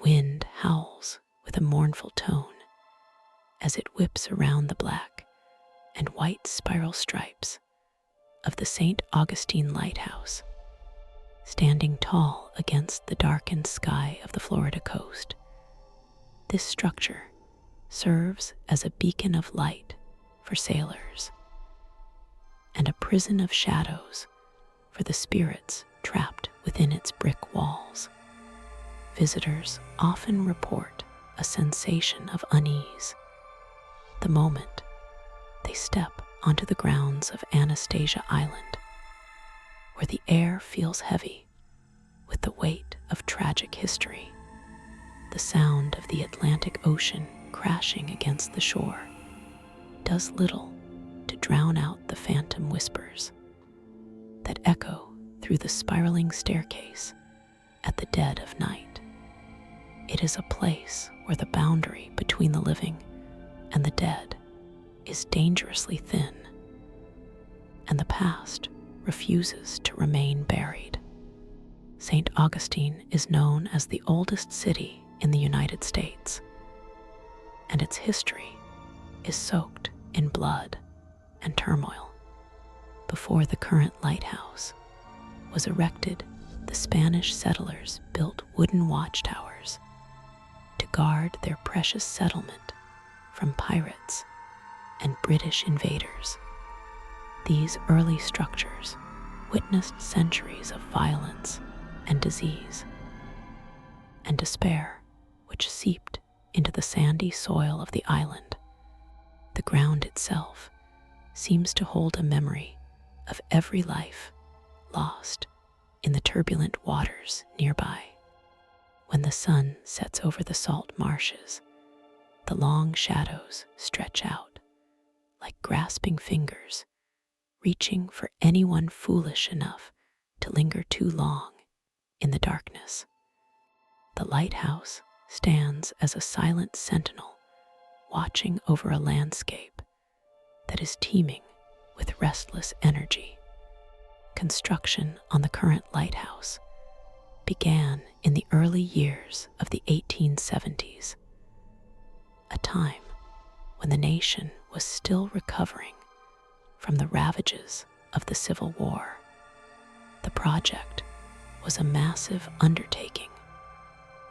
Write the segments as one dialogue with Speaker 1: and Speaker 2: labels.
Speaker 1: wind howls with a mournful tone as it whips around the black and white spiral stripes of the Saint Augustine Lighthouse. Standing tall against the darkened sky of the Florida coast, this structure serves as a beacon of light for sailors and a prison of shadows for the spirits trapped within its brick walls. Visitors often report a sensation of unease the moment they step onto the grounds of Anastasia Island, where the air feels heavy with the weight of tragic history. The sound of the Atlantic Ocean crashing against the shore does little to drown out the phantom whispers that echo through the spiraling staircase at the dead of night. It is a place where the boundary between the living and the dead is dangerously thin, and the past refuses to remain buried. Saint Augustine is known as the oldest city in the United States, and its history is soaked in blood and turmoil. Before the current lighthouse was erected, the Spanish settlers built wooden watchtowers to guard their precious settlement from pirates and British invaders. These early structures witnessed centuries of violence and disease and despair, which seeped into the sandy soil of the island. The ground itself seems to hold a memory of every life lost in the turbulent waters nearby. When the sun sets over the salt marshes, the long shadows stretch out like grasping fingers, reaching for anyone foolish enough to linger too long in the darkness. The lighthouse stands as a silent sentinel, watching over a landscape that is teeming with restless energy. Construction on the current lighthouse began in the early years of the 1870s, a time when the nation was still recovering from the ravages of the Civil War. The project was a massive undertaking,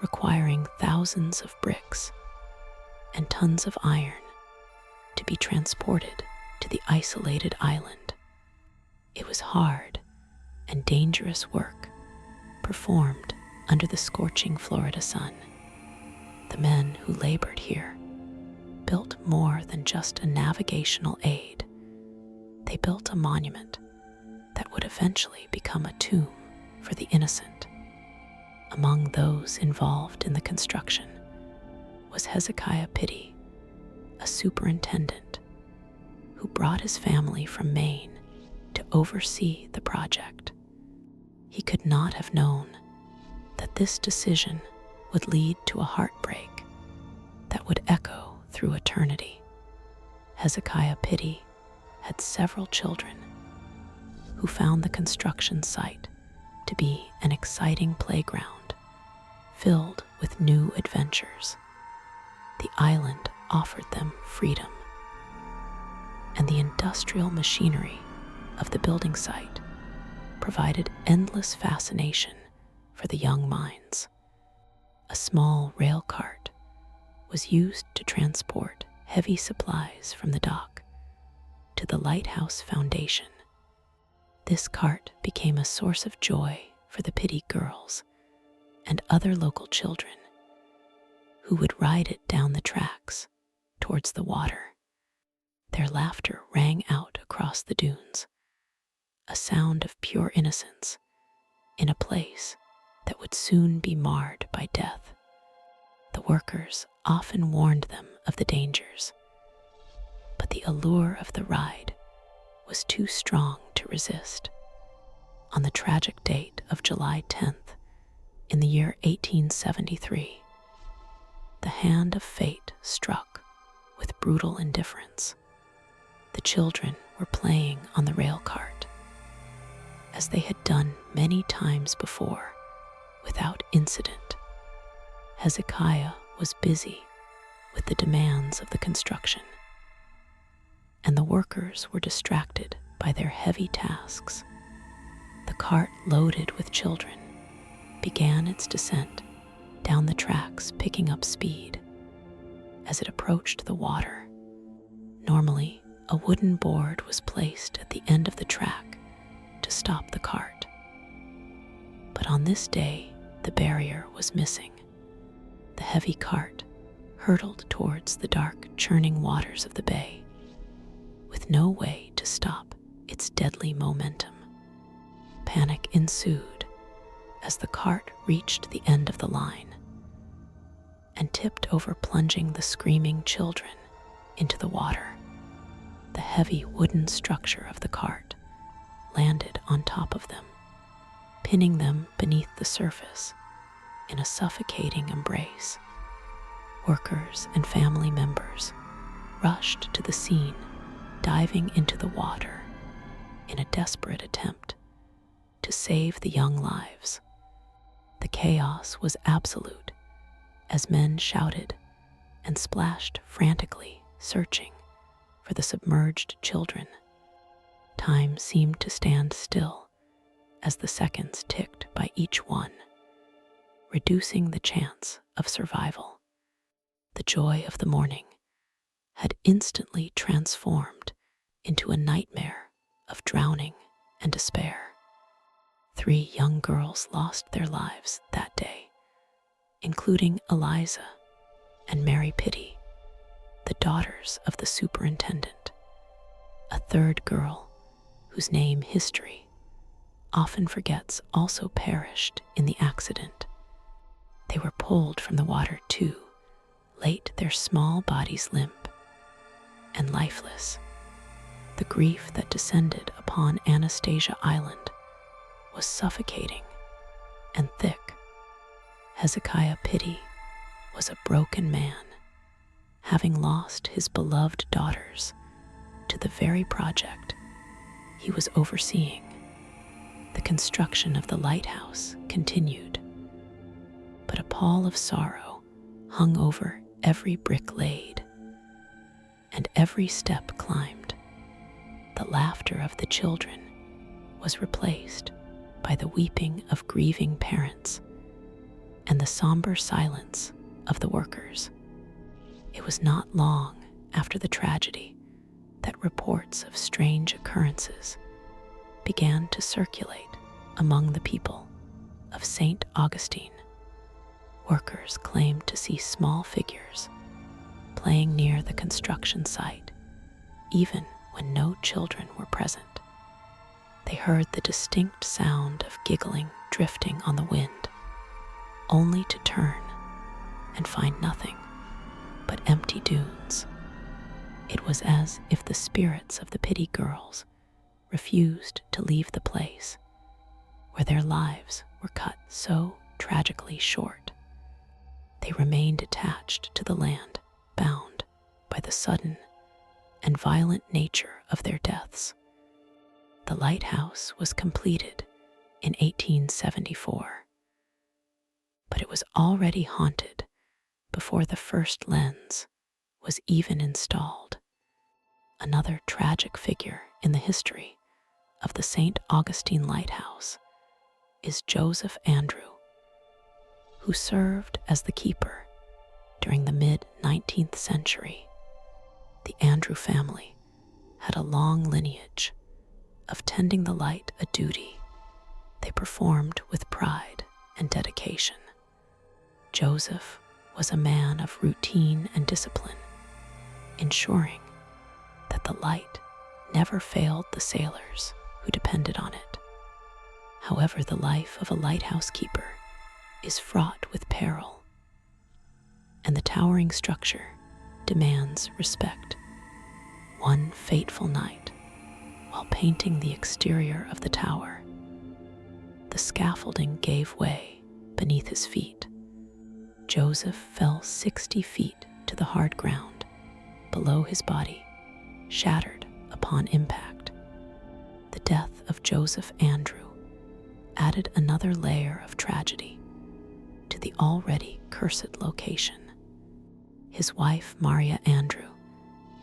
Speaker 1: requiring thousands of bricks and tons of iron to be transported to the isolated island. It was hard and dangerous work performed under the scorching Florida sun. The men who labored here built more than just a navigational aid. They built a monument that would eventually become a tomb for the innocent. Among those involved in the construction was Hezekiah Pittee, a superintendent who brought his family from Maine to oversee the project. He could not have known that this decision would lead to a heartbreak that would echo through eternity. Hezekiah Pittee had several children who found the construction site to be an exciting playground filled with new adventures. The island offered them freedom, and the industrial machinery of the building site provided endless fascination for the young minds. A small rail cart was used to transport heavy supplies from the dock to the lighthouse foundation. This cart became a source of joy for the Pittee girls and other local children who would ride it down the tracks towards the water. Their laughter rang out across the dunes, a sound of pure innocence in a place that would soon be marred by death. The workers often warned them of the dangers, but the allure of the ride was too strong to resist. On the tragic date of July 10th, in the year 1873, the hand of fate struck with brutal indifference. The children were playing on the rail cart, as they had done many times before, without incident. Hezekiah was busy with the demands of the construction, and the workers were distracted by their heavy tasks. The cart loaded with children began its descent down the tracks, picking up speed. As it approached the water, normally a wooden board was placed at the end of the track to stop the cart. But on this day, the barrier was missing. The heavy cart hurtled towards the dark, churning waters of the bay, with no way to stop its deadly momentum. Panic ensued as the cart reached the end of the line and tipped over, plunging the screaming children into the water. The heavy wooden structure of the cart landed on top of them, pinning them beneath the surface in a suffocating embrace. Workers and family members rushed to the scene, diving into the water in a desperate attempt to save the young lives. The chaos was absolute as men shouted and splashed frantically, searching for the submerged children. Time seemed to stand still as the seconds ticked by each one, reducing the chance of survival. The joy of the morning had instantly transformed into a nightmare of drowning and despair. 3 young girls lost their lives that day, including Eliza and Mary Pittee, the daughters of the superintendent. A third girl, whose name history often forgets, also perished in the accident. They were pulled from the water too late, their small bodies limp and lifeless. The grief that descended upon Anastasia Island was suffocating and thick. Hezekiah Pittee was a broken man, having lost his beloved daughters to the very project he was overseeing. The construction of the lighthouse continued, but a pall of sorrow hung over every brick laid and every step climbed. The laughter of the children was replaced by the weeping of grieving parents and the somber silence of the workers. It was not long after the tragedy that reports of strange occurrences began to circulate among the people of Saint Augustine. Workers claimed to see small figures playing near the construction site, even when no children were present. They heard the distinct sound of giggling drifting on the wind, only to turn and find nothing but empty dunes. It was as if the spirits of the Pittee girls refused to leave the place where their lives were cut so tragically short. They remained attached to the land, bound by the sudden and violent nature of their deaths. The lighthouse was completed in 1874, but it was already haunted before the first lens was even installed. Another tragic figure in the history of the Saint Augustine Lighthouse is Joseph Andreu, who served as the keeper during the mid-19th century. The Andreu family had a long lineage of tending the light, a duty they performed with pride and dedication. Joseph was a man of routine and discipline, ensuring that the light never failed the sailors who depended on it. However, the life of a lighthouse keeper is fraught with peril, and the towering structure demands respect. One fateful night, while painting the exterior of the tower, the scaffolding gave way beneath his feet. Joseph fell 60 feet to the hard ground below his body, shattered upon impact. The death of Joseph Andreu added another layer of tragedy to the already cursed location. His wife, Maria Andreu,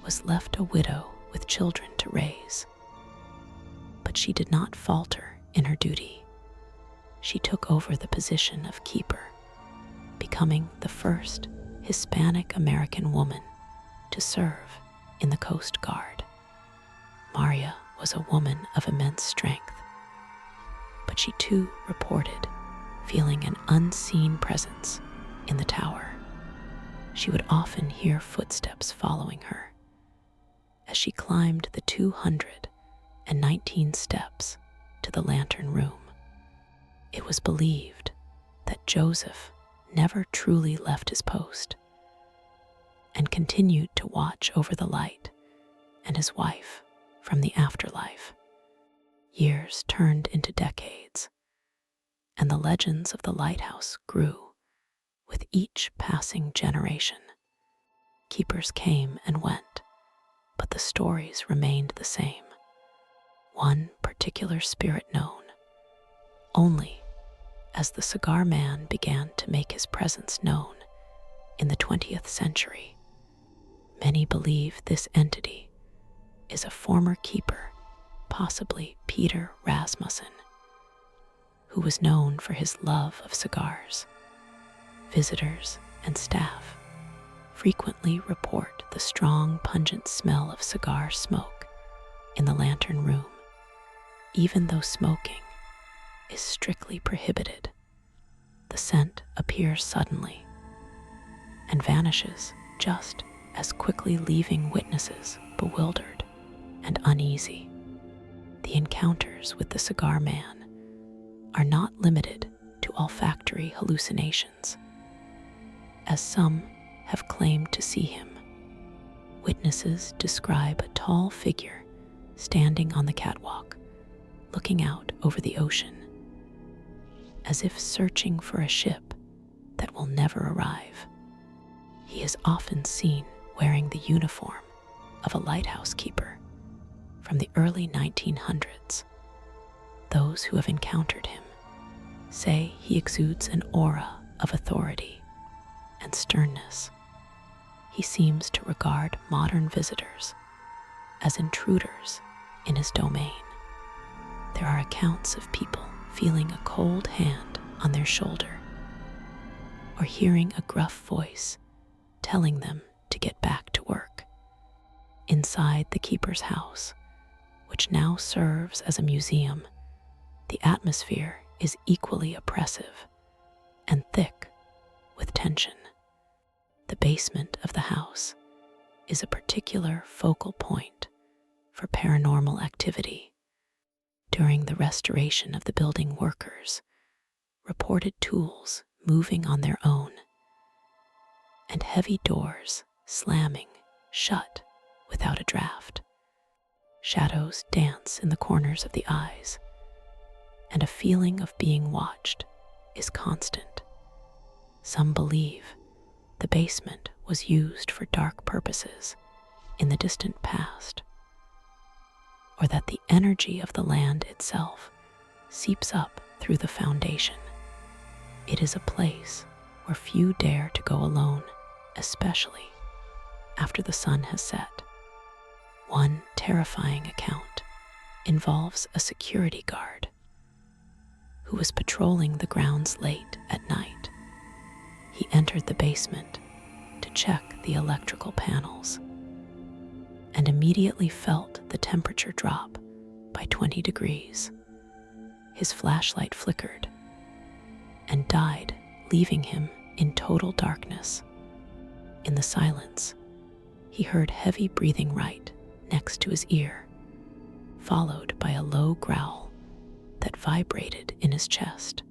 Speaker 1: was left a widow with children to raise. But she did not falter in her duty. She took over the position of keeper, becoming the first Hispanic American woman to serve in the Coast Guard. Maria was a woman of immense strength, but she too reported feeling an unseen presence in the tower. She would often hear footsteps following her as she climbed the 219 steps to the lantern room. It was believed that Joseph never truly left his post and continued to watch over the light and his wife from the afterlife. Years turned into decades, and the legends of the lighthouse grew with each passing generation. Keepers came and went, but the stories remained the same. One particular spirit known only as the Cigar Man began to make his presence known in the 20th century. Many believe this entity is a former keeper, possibly Peter Rasmussen, who was known for his love of cigars. Visitors and staff frequently report the strong, pungent smell of cigar smoke in the lantern room, even though smoking is strictly prohibited. The scent appears suddenly and vanishes just as quickly, leaving witnesses bewildered and uneasy. The encounters with the Cigar Man are not limited to olfactory hallucinations, as some have claimed to see him. Witnesses describe a tall figure standing on the catwalk, looking out over the ocean, as if searching for a ship that will never arrive. He is often seen wearing the uniform of a lighthouse keeper from the early 1900s. Those who have encountered him say he exudes an aura of authority and sternness. He seems to regard modern visitors as intruders in his domain. There are accounts of people feeling a cold hand on their shoulder or hearing a gruff voice telling them to get back to work. Inside the keeper's house, which now serves as a museum, the atmosphere is equally oppressive and thick with tension. The basement of the house is a particular focal point for paranormal activity. During the restoration of the building, workers reported tools moving on their own and heavy doors slamming shut without a draft. Shadows dance in the corners of the eyes, and a feeling of being watched is constant. Some believe the basement was used for dark purposes in the distant past, or that the energy of the land itself seeps up through the foundation. It is a place where few dare to go alone, especially after the sun has set. One terrifying account involves a security guard who was patrolling the grounds late at night. He entered the basement to check the electrical panels and immediately felt the temperature drop by 20 degrees. His flashlight flickered and died, leaving him in total darkness. In the silence, he heard heavy breathing right next to his ear, followed by a low growl that vibrated in his chest.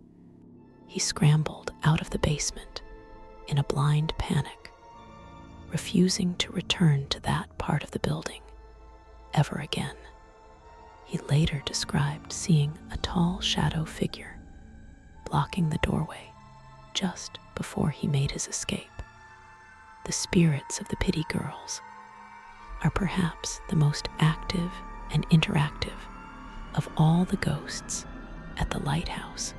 Speaker 1: He scrambled out of the basement in a blind panic, refusing to return to that part of the building ever again. He later described seeing a tall shadow figure blocking the doorway just before he made his escape. The spirits of the Pittee girls are perhaps the most active and interactive of all the ghosts at the lighthouse.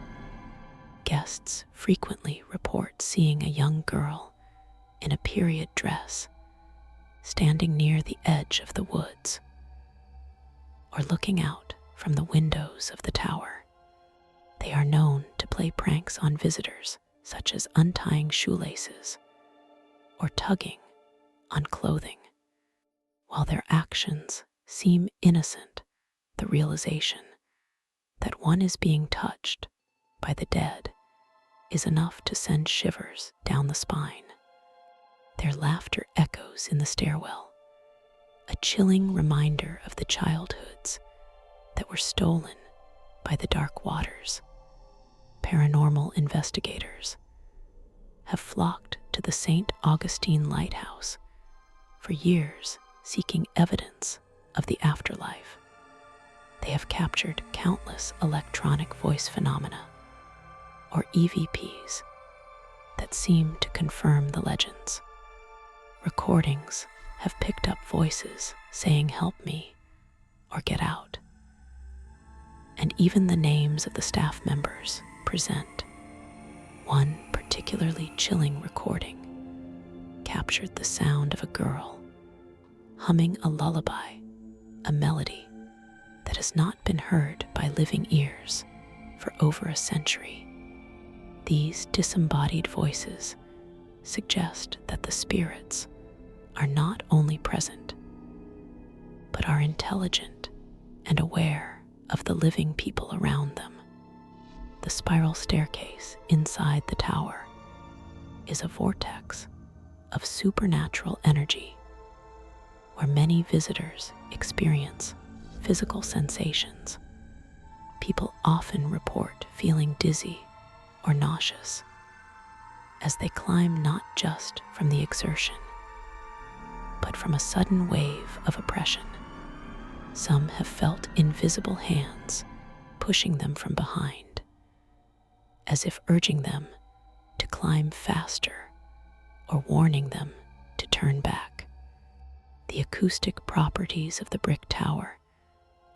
Speaker 1: Guests frequently report seeing a young girl in a period dress standing near the edge of the woods or looking out from the windows of the tower. They are known to play pranks on visitors, such as untying shoelaces or tugging on clothing. While their actions seem innocent, the realization that one is being touched by the dead is enough to send shivers down the spine. Their laughter echoes in the stairwell, a chilling reminder of the childhoods that were stolen by the dark waters. Paranormal investigators have flocked to the Saint Augustine Lighthouse for years, seeking evidence of the afterlife. They have captured countless electronic voice phenomena, or EVPs, that seem to confirm the legends. Recordings have picked up voices saying "help me" or "get out." And even the names of the staff members present. One particularly chilling recording captured the sound of a girl humming a lullaby, a melody that has not been heard by living ears for over a century. These disembodied voices suggest that the spirits are not only present, but are intelligent and aware of the living people around them. The spiral staircase inside the tower is a vortex of supernatural energy where many visitors experience physical sensations. People often report feeling dizzy or nauseous as they climb, not just from the exertion, but from a sudden wave of oppression. Some have felt invisible hands pushing them from behind, as if urging them to climb faster or warning them to turn back. The acoustic properties of the brick tower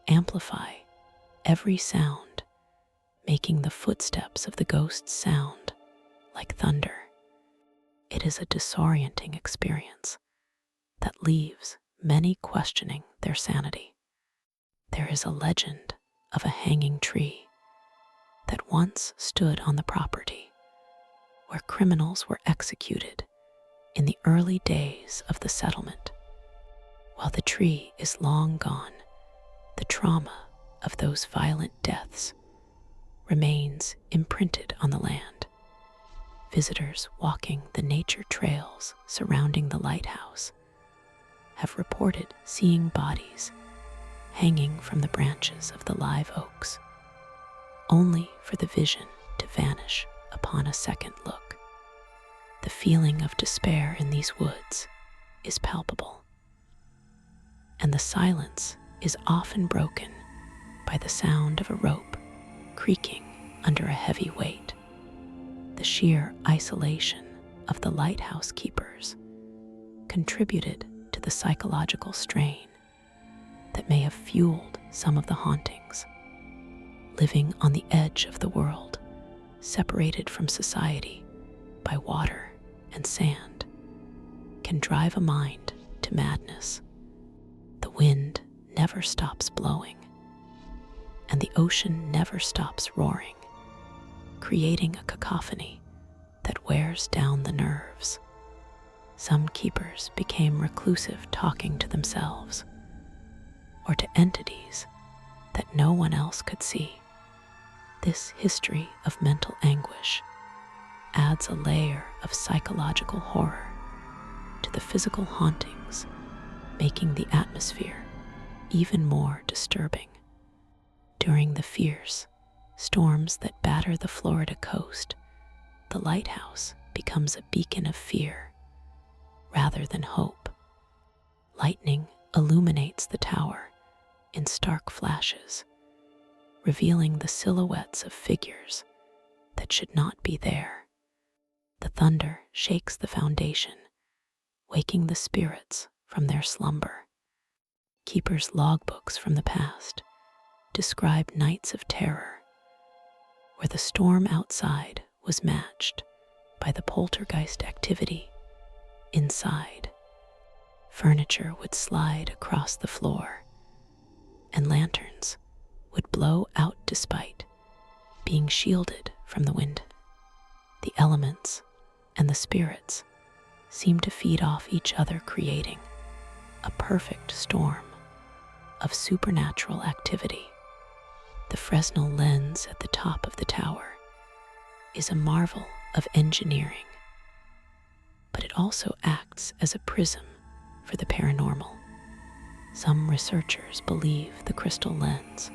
Speaker 1: amplify every sound, making the footsteps of the ghosts sound like thunder. It is a disorienting experience that leaves many questioning their sanity. There is a legend of a hanging tree that once stood on the property where criminals were executed in the early days of the settlement. While the tree is long gone, the trauma of those violent deaths remains imprinted on the land. Visitors walking the nature trails surrounding the lighthouse have reported seeing bodies hanging from the branches of the live oaks, only for the vision to vanish upon a second look. The feeling of despair in these woods is palpable, and the silence is often broken by the sound of a rope creaking under a heavy weight. The sheer isolation of the lighthouse keepers contributed to the psychological strain that may have fueled some of the hauntings. Living on the edge of the world, separated from society by water and sand, can drive a mind to madness. The wind never stops blowing, and the ocean never stops roaring, creating a cacophony that wears down the nerves. Some keepers became reclusive, talking to themselves or to entities that no one else could see. This history of mental anguish adds a layer of psychological horror to the physical hauntings, making the atmosphere even more disturbing. During the fierce storms that batter the Florida coast, the lighthouse becomes a beacon of fear rather than hope. Lightning illuminates the tower in stark flashes, revealing the silhouettes of figures that should not be there. The thunder shakes the foundation, waking the spirits from their slumber. Keepers' logbooks from the past describe nights of terror where the storm outside was matched by the poltergeist activity inside. Furniture would slide across the floor, and lanterns would blow out despite being shielded from the wind. The elements and the spirits seemed to feed off each other, creating a perfect storm of supernatural activity. The Fresnel lens at the top of the tower is a marvel of engineering, but it also acts as a prism for the paranormal. Some researchers believe the crystal lens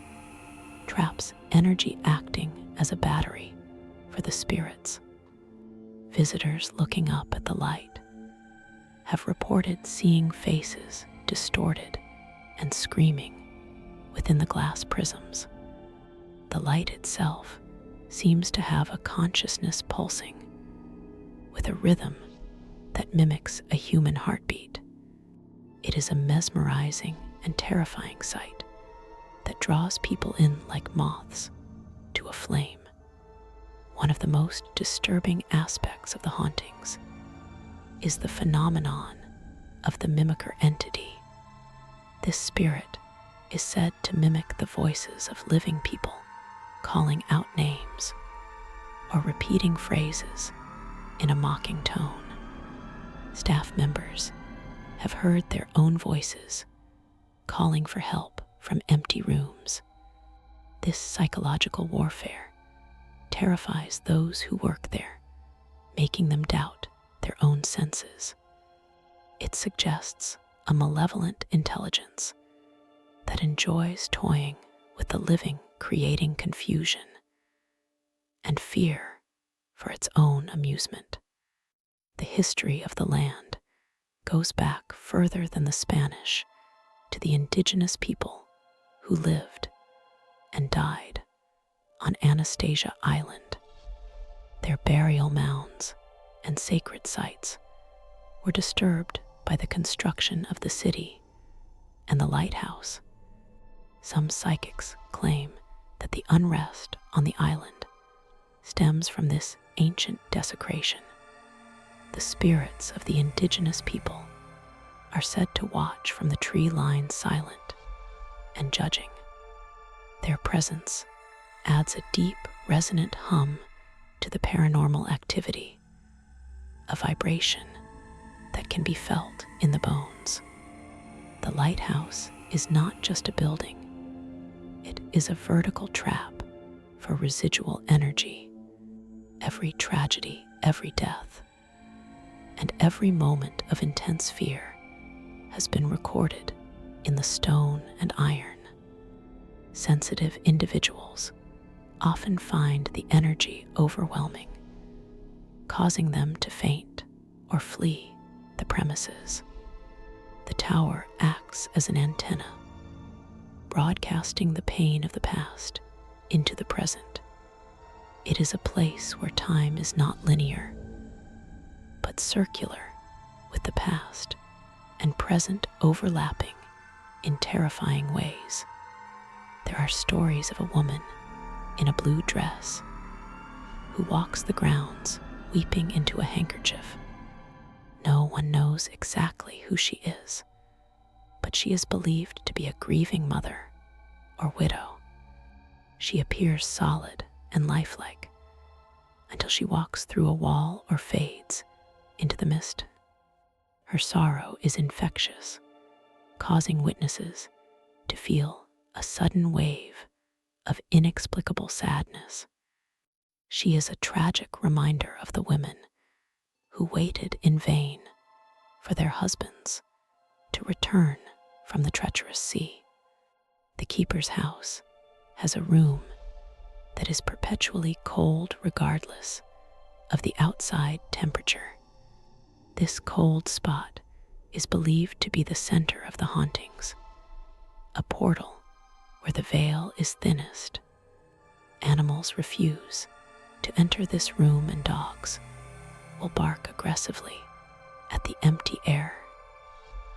Speaker 1: traps energy, acting as a battery for the spirits. Visitors looking up at the light have reported seeing faces distorted and screaming within the glass prisms. The light itself seems to have a consciousness pulsing with a rhythm that mimics a human heartbeat. It is a mesmerizing and terrifying sight that draws people in like moths to a flame. One of the most disturbing aspects of the hauntings is the phenomenon of the mimicker entity. This spirit is said to mimic the voices of living people, calling out names or repeating phrases in a mocking tone. Staff members have heard their own voices calling for help from empty rooms. This psychological warfare terrifies those who work there, making them doubt their own senses. It suggests a malevolent intelligence that enjoys toying with the living, creating confusion and fear for its own amusement. The history of the land goes back further than the Spanish to the indigenous people who lived and died on Anastasia Island. Their burial mounds and sacred sites were disturbed by the construction of the city and the lighthouse. Some psychics claim that the unrest on the island stems from this ancient desecration. The spirits of the indigenous people are said to watch from the tree line, silent and judging. Their presence adds a deep, resonant hum to the paranormal activity, a vibration that can be felt in the bones. The lighthouse is not just a building, it is a vertical trap for residual energy. Every tragedy, every death, and every moment of intense fear has been recorded in the stone and iron. Sensitive individuals often find the energy overwhelming, causing them to faint or flee the premises. The tower acts as an antenna, broadcasting the pain of the past into the present. It is a place where time is not linear, but circular, with the past and present overlapping in terrifying ways. There are stories of a woman in a blue dress who walks the grounds weeping into a handkerchief. No one knows exactly who she is, but she is believed to be a grieving mother or widow. She appears solid and lifelike until she walks through a wall or fades into the mist. Her sorrow is infectious, causing witnesses to feel a sudden wave of inexplicable sadness. She is a tragic reminder of the women who waited in vain for their husbands to return from the treacherous sea. The keeper's house has a room that is perpetually cold regardless of the outside temperature. This cold spot is believed to be the center of the hauntings, a portal where the veil is thinnest. Animals refuse to enter this room, and dogs will bark aggressively at the empty air.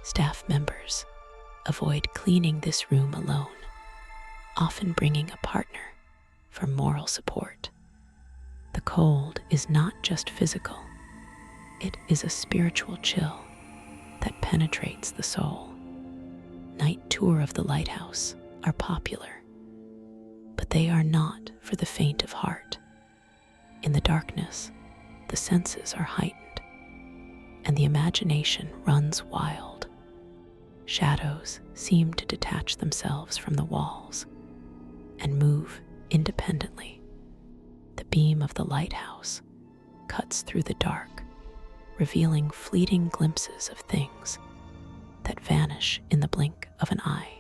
Speaker 1: Staff members avoid cleaning this room alone, often bringing a partner for moral support. The cold is not just physical, it is a spiritual chill that penetrates the soul. Night tour of the lighthouse are popular, but they are not for the faint of heart. In the darkness, the senses are heightened, and the imagination runs wild. Shadows seem to detach themselves from the walls and move independently. The beam of the lighthouse cuts through the dark, revealing fleeting glimpses of things that vanish in the blink of an eye.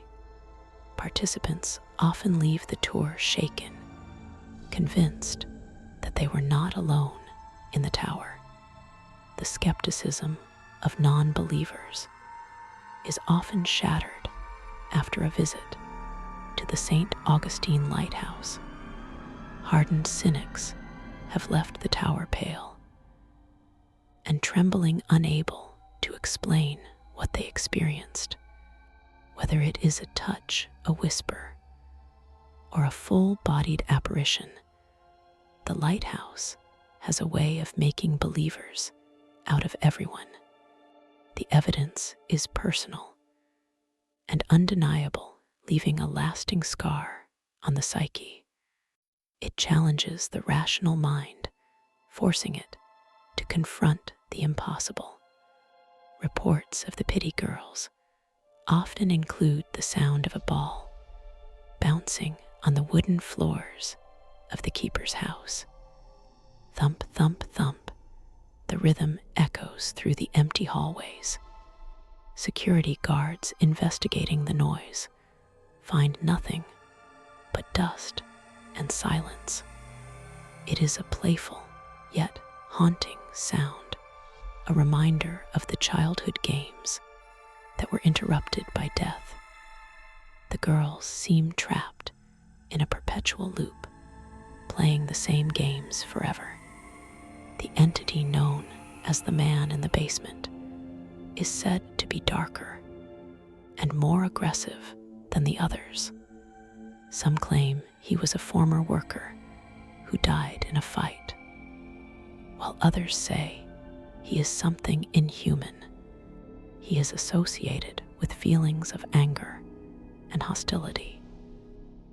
Speaker 1: Participants often leave the tour shaken, convinced that they were not alone in the tower. The skepticism of non-believers is often shattered after a visit to the Saint Augustine Lighthouse. Hardened cynics have left the tower pale and trembling, unable to explain what they experienced. Whether it is a touch, a whisper, or a full-bodied apparition, the lighthouse has a way of making believers out of everyone. The evidence is personal and undeniable, leaving a lasting scar on the psyche. It challenges the rational mind, forcing it to confront the impossible. Reports of the Pittee girls often include the sound of a ball bouncing on the wooden floors of the keeper's house. Thump, thump, thump, the rhythm echoes through the empty hallways. Security guards investigating the noise find nothing but dust and silence. It is a playful yet haunting sound, a reminder of the childhood games that were interrupted by death. The girls seem trapped in a perpetual loop, playing the same games forever. The entity known as the man in the basement is said to be darker and more aggressive than the others. Some claim he was a former worker who died in a fight, while others say he is something inhuman. He is associated with feelings of anger and hostility.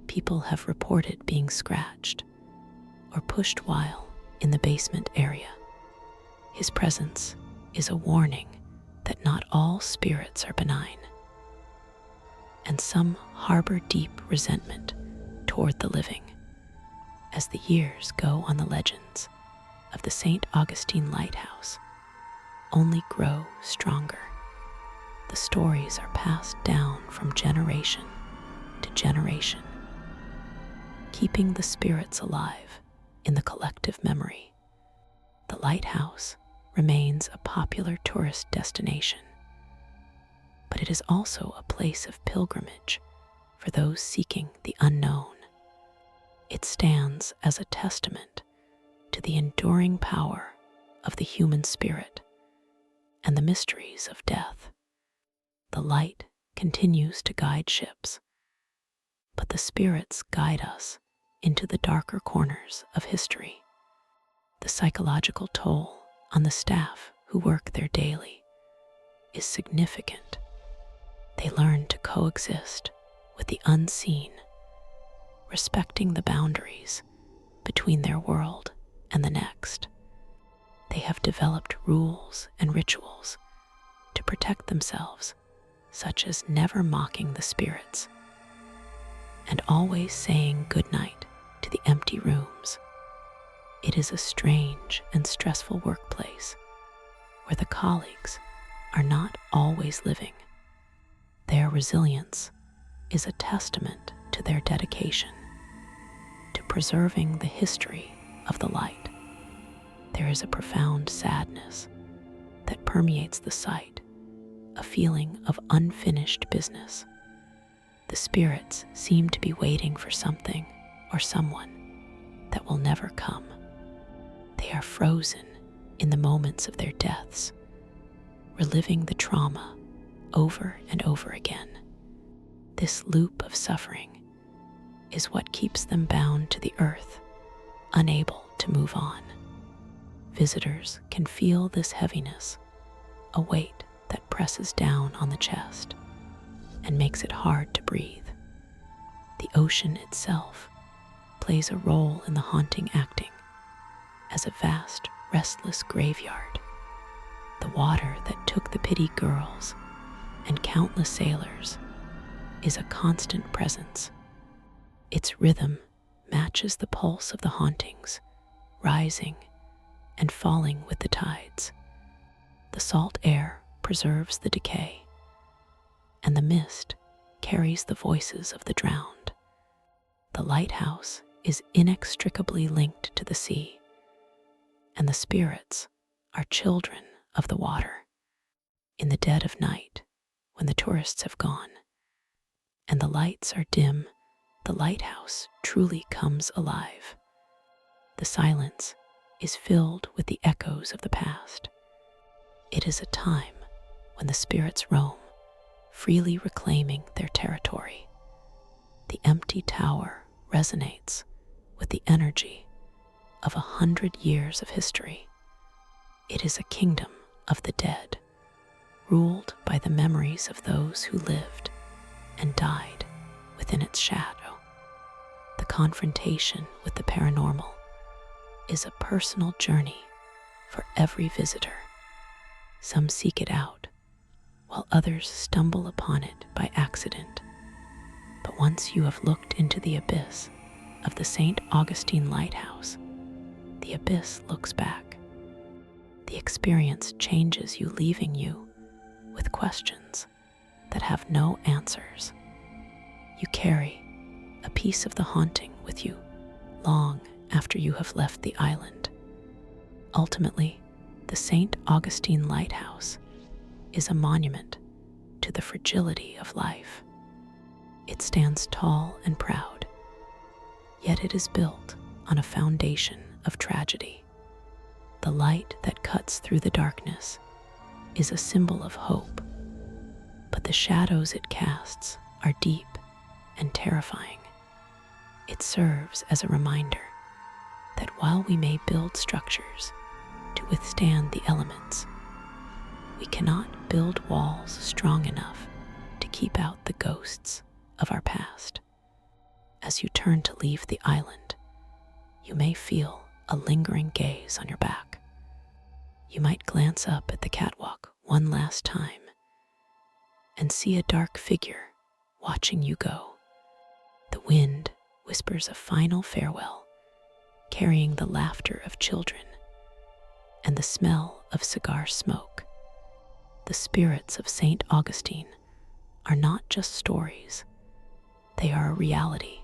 Speaker 1: People have reported being scratched or pushed while in the basement area. His presence is a warning that not all spirits are benign, and some harbor deep resentment toward the living. As the years go on, the legends of the Saint Augustine Lighthouse only grow stronger. The stories are passed down from generation to generation, keeping the spirits alive in the collective memory. The lighthouse remains a popular tourist destination, but it is also a place of pilgrimage for those seeking the unknown. It stands as a testament to the enduring power of the human spirit and the mysteries of death. The light continues to guide ships, but the spirits guide us into the darker corners of history. The psychological toll on the staff who work there daily is significant. They learn to coexist with the unseen, respecting the boundaries between their world and the next. They have developed rules and rituals to protect themselves, such as never mocking the spirits and always saying goodnight to the empty rooms. It is a strange and stressful workplace where the colleagues are not always living. Their resilience is a testament to their dedication to preserving the history of the light. There is a profound sadness that permeates the site, a feeling of unfinished business. The spirits seem to be waiting for something or someone that will never come. They are frozen in the moments of their deaths, reliving the trauma over and over again. This loop of suffering is what keeps them bound to the earth, unable to to move on. Visitors can feel this heaviness, a weight that presses down on the chest and makes it hard to breathe. The ocean itself plays a role in the haunting acting as a vast, restless graveyard. The water that took the Pittee girls and countless sailors is a constant presence. Its rhythm matches the pulse of the hauntings, rising and falling with the tides. The salt air preserves the decay, and the mist carries the voices of the drowned. The lighthouse is inextricably linked to the sea, and the spirits are children of the water. In the dead of night, when the tourists have gone, and the lights are dim, the lighthouse truly comes alive. The silence is filled with the echoes of the past. It is a time when the spirits roam, freely reclaiming their territory. The empty tower resonates with the energy of 100 years of history. It is a kingdom of the dead, ruled by the memories of those who lived and died within its shadow. The confrontation with the paranormal is a personal journey for every visitor. Some seek it out, while others stumble upon it by accident. But once you have looked into the abyss of the Saint Augustine Lighthouse, the abyss looks back. The experience changes you, leaving you with questions that have no answers. You carry a piece of the haunting with you long after you have left the island. Ultimately, the Saint Augustine Lighthouse is a monument to the fragility of life. It stands tall and proud, yet it is built on a foundation of tragedy. The light that cuts through the darkness is a symbol of hope, but the shadows it casts are deep and terrifying. It serves as a reminder that while we may build structures to withstand the elements, we cannot build walls strong enough to keep out the ghosts of our past. As you turn to leave the island, you may feel a lingering gaze on your back. You might glance up at the catwalk one last time and see a dark figure watching you go. The wind whispers a final farewell, carrying the laughter of children and the smell of cigar smoke. The spirits of Saint Augustine are not just stories. They are a reality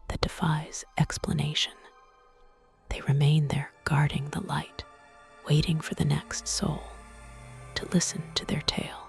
Speaker 1: that defies explanation. They remain there guarding the light, waiting for the next soul to listen to their tale.